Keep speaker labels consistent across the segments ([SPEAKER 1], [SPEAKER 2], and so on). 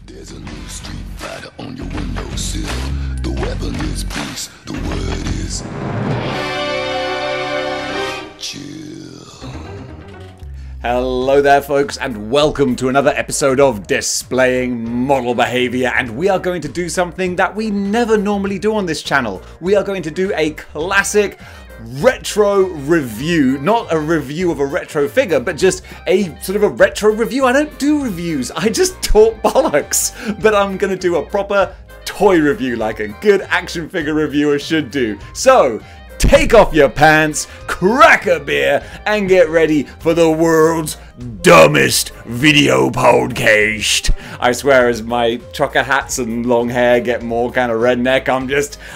[SPEAKER 1] There's a new street fighter on your windowsill. The weapon is peace, the word is chill.
[SPEAKER 2] Hello there folks, and welcome to another episode of Displaying Model Behavior, and we are going to do something that we never normally do on this channel. We are going to do a classic retro review, not a review of a retro figure, but just a sort of a retro review. I don't do reviews, I just talk bollocks, but I'm going to do a proper toy review like a good action figure reviewer should do. So, take off your pants, crack a beer, and get ready for the world's dumbest video podcast. I swear, as my trucker hats and long hair get more kind of redneck,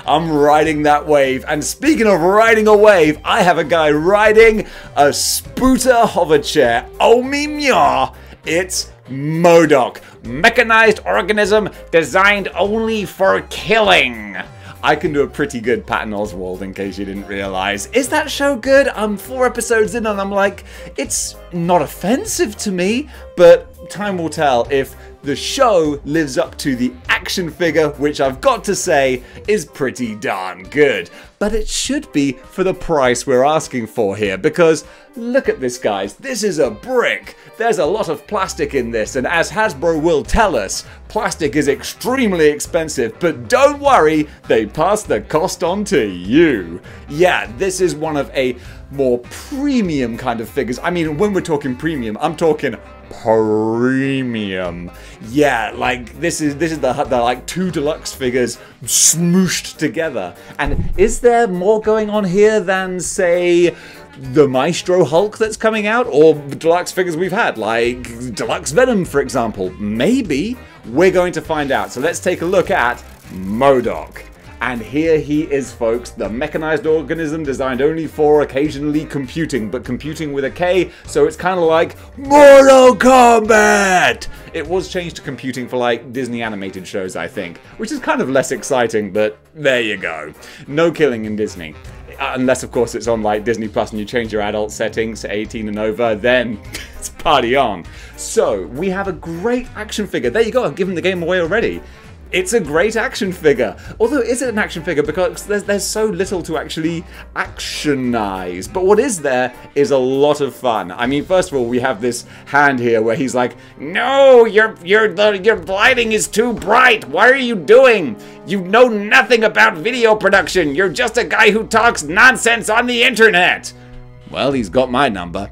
[SPEAKER 2] I'm riding that wave. And speaking of riding a wave, I have a guy riding a spooter hover chair. Oh me meow, it's M.O.D.O.K, mechanized organism designed only for killing. I can do a pretty good Patton Oswalt, in case you didn't realize. Is that show good? I'm 4 episodes in and I'm like, it's not offensive to me, but time will tell if the show lives up to the action figure, which I've got to say is pretty darn good. But it should be for the price we're asking for here, because look at this, guys. This is a brick. There's a lot of plastic in this, and as Hasbro will tell us, plastic is extremely expensive, but don't worry, they pass the cost on to you. Yeah, this is one of a more premium kind of figures. I mean, when we're talking premium, I'm talking premium. Yeah, like this is the like 2 deluxe figures smooshed together. And is there more going on here than, say, the Maestro Hulk that's coming out, or deluxe figures we've had, like Deluxe Venom, for example? Maybe. We're going to find out. So let's take a look at M.O.D.O.K. And here he is, folks, the mechanized organism designed only for occasionally computing, but computing with a K, so it's kind of like Mortal Kombat! It was changed to computing for like Disney animated shows, I think, which is kind of less exciting, but there you go. No killing in Disney. Unless, of course, it's on like Disney Plus and you change your adult settings to 18 and over, then it's party on. So, we have a great action figure. There you go, I've given the game away already. It's a great action figure. Although, is it an action figure? Because there's so little to actually actionize. But what is there is a lot of fun. I mean, first of all, we have this hand here where he's like, "No, your lighting is too bright. What are you doing? You know nothing about video production. You're just a guy who talks nonsense on the internet." Well, he's got my number.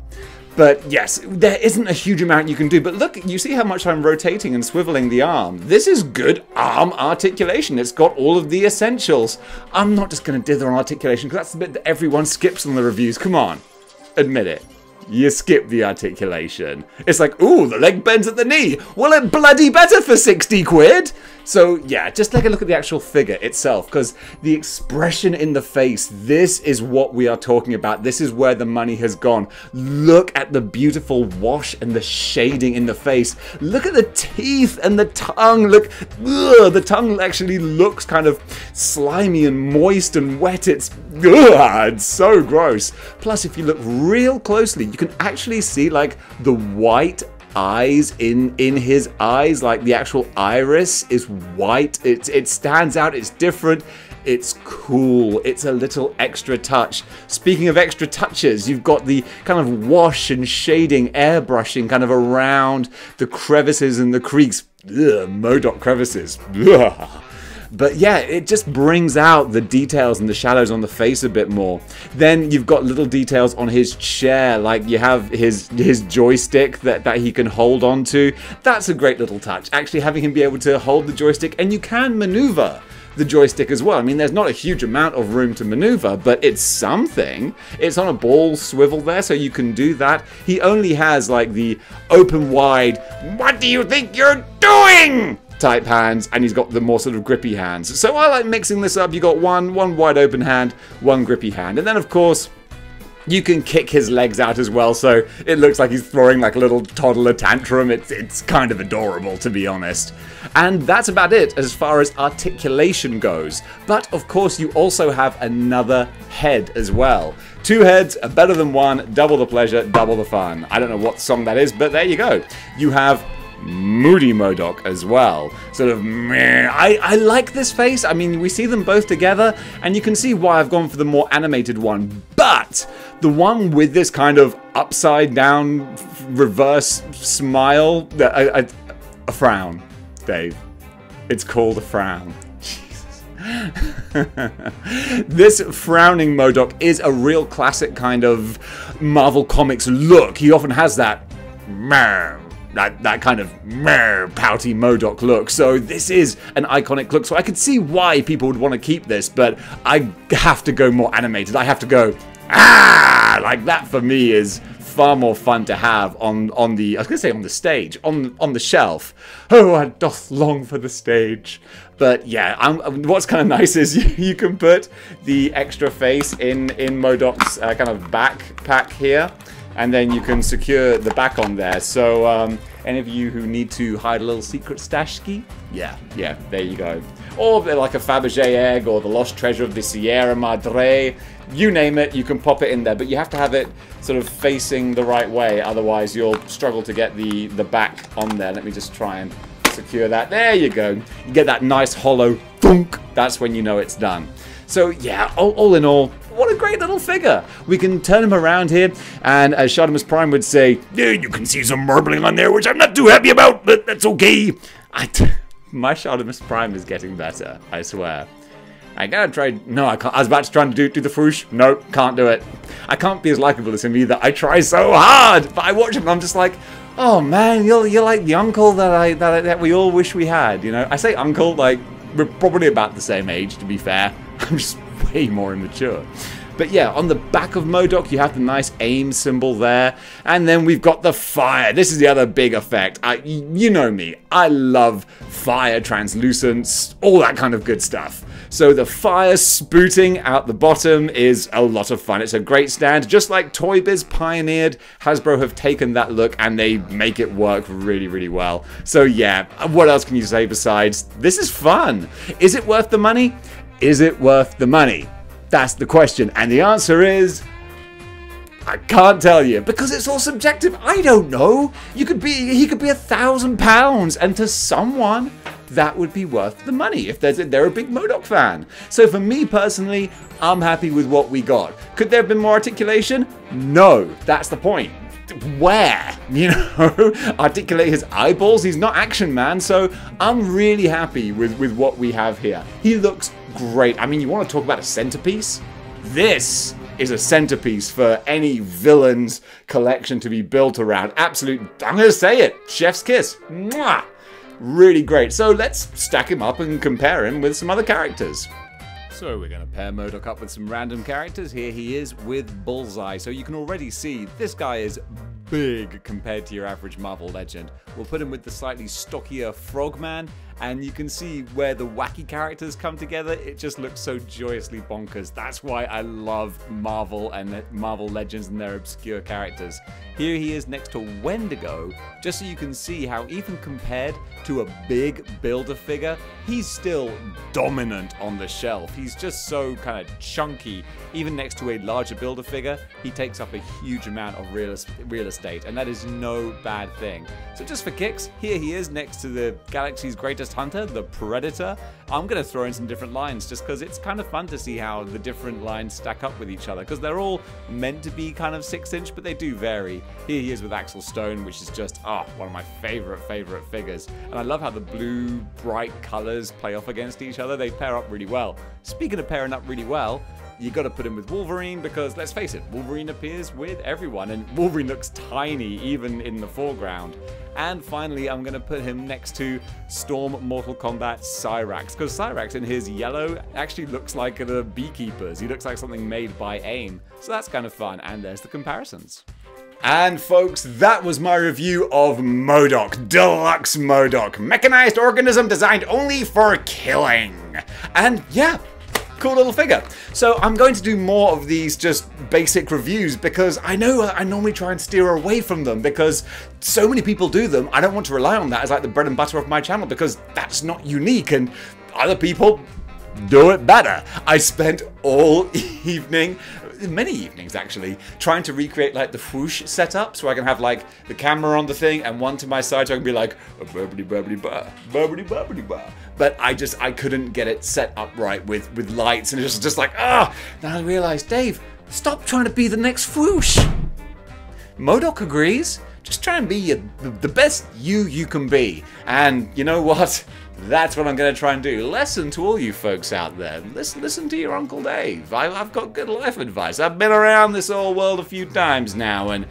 [SPEAKER 2] But yes, there isn't a huge amount you can do. But look, you see how much I'm rotating and swiveling the arm. This is good arm articulation. It's got all of the essentials. I'm not just going to dither on articulation, because that's the bit that everyone skips on the reviews. Come on, admit it. You skip the articulation. It's like, ooh, the leg bends at the knee. Well, it bloody better for 60 quid. So yeah, just take a look at the actual figure itself, because the expression in the face, this is what we are talking about. This is where the money has gone. Look at the beautiful wash and the shading in the face. Look at the teeth and the tongue. Look, ugh, the tongue actually looks kind of slimy and moist and wet. It's so gross. Plus, if you look real closely, you can actually see like the white eyes in his eyes, like the actual iris is white. It stands out, it's different, it's cool, it's a little extra touch. Speaking of extra touches, you've got the kind of wash and shading, airbrushing kind of around the crevices and the creaks. Ugh, M.O.D.O.K crevices. Ugh. But yeah, it just brings out the details and the shadows on the face a bit more. Then you've got little details on his chair, like you have his joystick that he can hold on to. That's a great little touch, actually having him be able to hold the joystick, and you can maneuver the joystick as well. I mean, there's not a huge amount of room to maneuver, but it's something. It's on a ball swivel there, so you can do that. He only has like the open wide, "What do you think you're doing?" type hands, and he's got the more sort of grippy hands. So I like mixing this up. You got one wide open hand, one grippy hand, and then of course you can kick his legs out as well, so it looks like he's throwing like a little toddler tantrum. It's kind of adorable, to be honest. And that's about it as far as articulation goes. But of course you also have another head as well. 2 heads are better than one, double the pleasure, double the fun. I don't know what song that is, but there you go. You have moody M.O.D.O.K as well. Sort of meh. I like this face. I mean, we see them both together, and you can see why I've gone for the more animated one. But the one with this kind of upside down reverse smile, a frown, Dave. It's called a frown. This frowning M.O.D.O.K is a real classic kind of Marvel Comics look. He often has that kind of pouty M.O.D.O.K look. So this is an iconic look. So I could see why people would want to keep this, but I have to go more animated. I have to go, like that for me is far more fun to have on the, I was going to say on the stage, on the shelf. Oh, I doth long for the stage. But yeah, what's kind of nice is you can put the extra face in M.O.D.O.K's kind of backpack here, and then you can secure the back on there. So any of you who need to hide a little secret stash ski, yeah, there you go. Or like a Fabergé egg or the lost treasure of the Sierra Madre, you name it, you can pop it in there. But you have to have it sort of facing the right way, otherwise you'll struggle to get the back on there. Let me just try and secure that. There you go. You get that nice hollow thunk. That's when you know it's done. So yeah, all in all, what a great little figure. We can turn him around here, and as Shartimus Prime would say, yeah, you can see some marbling on there, which I'm not too happy about, but that's okay. My Shartimus Prime is getting better, I swear. I gotta try. No, I can't. I was about to try and do the swoosh. Nope, can't do it. I can't be as likable as him either. I try so hard, but I watch him and I'm just like, oh man, you're like the uncle that we all wish we had. You know, I say uncle, like we're probably about the same age, to be fair. I'm just way more immature. But yeah, on the back of M.O.D.O.K, you have the nice aim symbol there. And then we've got the fire. This is the other big effect. You know me. I love fire, translucence, all that kind of good stuff. So the fire spouting out the bottom is a lot of fun. It's a great stand. Just like Toy Biz pioneered, Hasbro have taken that look and they make it work really, really well. So yeah, what else can you say besides, this is fun. Is it worth the money? Is it worth the money? That's the question, and the answer is, I can't tell you, because it's all subjective. I don't know. He could be £1,000, and to someone, that would be worth the money if they're a big M.O.D.O.K fan. So for me personally, I'm happy with what we got. Could there have been more articulation? No, that's the point. Where? You know, articulate his eyeballs. He's not Action Man, so I'm really happy with what we have here. He looks great. I mean, you want to talk about a centerpiece? This is a centerpiece for any villain's collection to be built around. Absolute, I'm going to say it, chef's kiss. Mwah! Really great. So let's stack him up and compare him with some other characters. So we're going to pair M.O.D.O.K up with some random characters. Here he is with Bullseye. So you can already see this guy is big compared to your average Marvel legend. We'll put him with the slightly stockier Frogman, and you can see where the wacky characters come together. It just looks so joyously bonkers. That's why I love Marvel and Marvel Legends and their obscure characters. Here he is next to Wendigo, just so you can see how even compared to a big Build-A-Figure, he's still dominant on the shelf. He's just so kind of chunky. Even next to a larger Build-A-Figure, he takes up a huge amount of real estate, and that is no bad thing. So just for kicks, here he is next to the galaxy's greatest hunter, the Predator. I'm going to throw in some different lines just because it's kind of fun to see how the different lines stack up with each other, because they're all meant to be kind of 6-inch, but they do vary. Here he is with Axel Stone, which is just, one of my favorite figures. And I love how the blue, bright colors play off against each other. They pair up really well. Speaking of pairing up really well, you got to put him with Wolverine because, let's face it, Wolverine appears with everyone, and Wolverine looks tiny even in the foreground. And finally, I'm going to put him next to Storm Mortal Kombat Cyrax, because Cyrax in his yellow actually looks like the Beekeepers. He looks like something made by AIM. So that's kind of fun, and there's the comparisons. And folks, that was my review of M.O.D.O.K, Deluxe M.O.D.O.K, mechanized organism designed only for killing. And yeah, cool little figure. So I'm going to do more of these just basic reviews because I know I normally try and steer away from them because so many people do them. I don't want to rely on that as like the bread and butter of my channel because that's not unique and other people do it better. I spent all evening many evenings actually, trying to recreate like the whoosh setup so I can have like the camera on the thing and one to my side so I can be like bubbly bubbly ba, bubbly bubbly ba. But I couldn't get it set up right with lights, and it was just like, ah! Then I realized, Dave, stop trying to be the next whoosh. M.O.D.O.K agrees. Just try and be the best you can be. And you know what? That's what I'm going to try and do. Lesson to all you folks out there. Listen to your Uncle Dave. I've got good life advice. I've been around this old world a few times now, and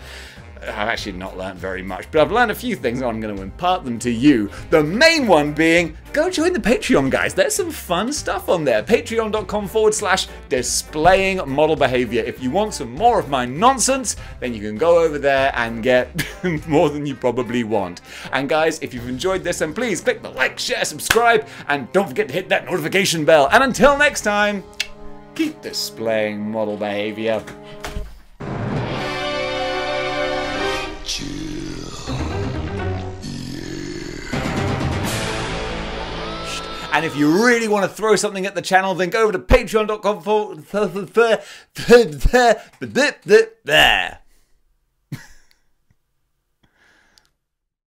[SPEAKER 2] I've actually not learned very much, but I've learned a few things and I'm going to impart them to you. The main one being, go join the Patreon, guys. There's some fun stuff on there. Patreon.com/displaying model behavior. If you want some more of my nonsense, then you can go over there and get more than you probably want. And guys, if you've enjoyed this, then please click the like, share, subscribe, and don't forget to hit that notification bell. And until next time, keep displaying model behavior. And if you really want to throw something at the channel, then go over to patreon.com there.